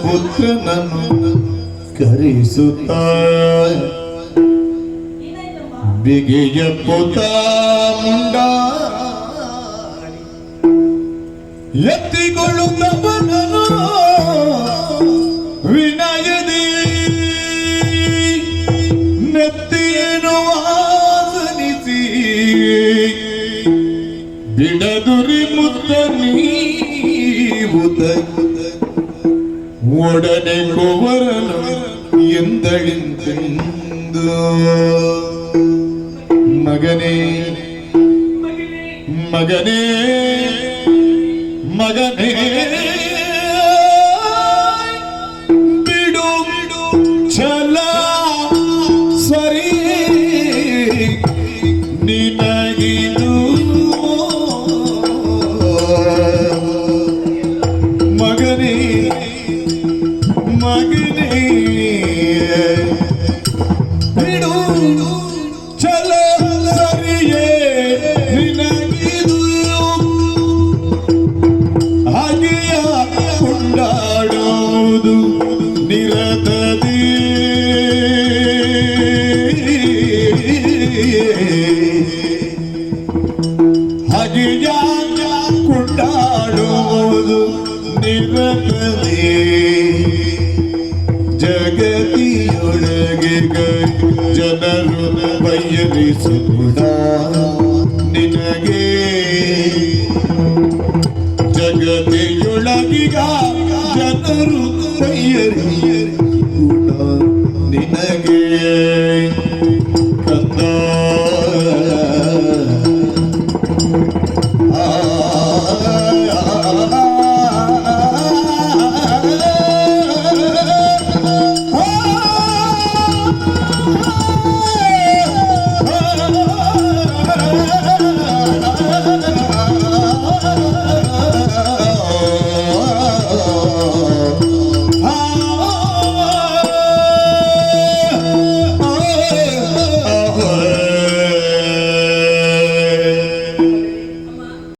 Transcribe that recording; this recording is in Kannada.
ಪುತ್ರನನ್ನು ಕರೆಸುತ್ತ ಬಿಗಿಯ ಪುತ ಮುಂಡ ಎತ್ತಿಕೊಳ್ಳುತ್ತವನನು ವಿನಯದಿ ನೆತ್ತಿಯನ್ನು ವಾಸನಿಸಿ ಬಿಡದುರಿ ಮುತ್ತ ನೀವುತ ಒಡನೆ ಕುವರನು ಎಂದಳಿಂತೆಂದು ಮಗನೇ ಮಗನೇ ಮಗನೇ ಬಿಡು ಛಲ ಸರಿ ನಿನಗಿದು ಮಗನೇ ಮಗನೇ ಬಿಡು ಛಲ ಸರಿಯೇ ನಿನಗಿದು ಹಾಗೆಯ ಕೊಂಡಾಡುವುದು ನಿರತದಿ ಹಾಗೆಯ ಕೊಂಡಾಡುವುದು ನಿರತದಿ ಜಗತಿಯೊಳಗೆ ಜನರು ಬಯಲಿಸುವುದ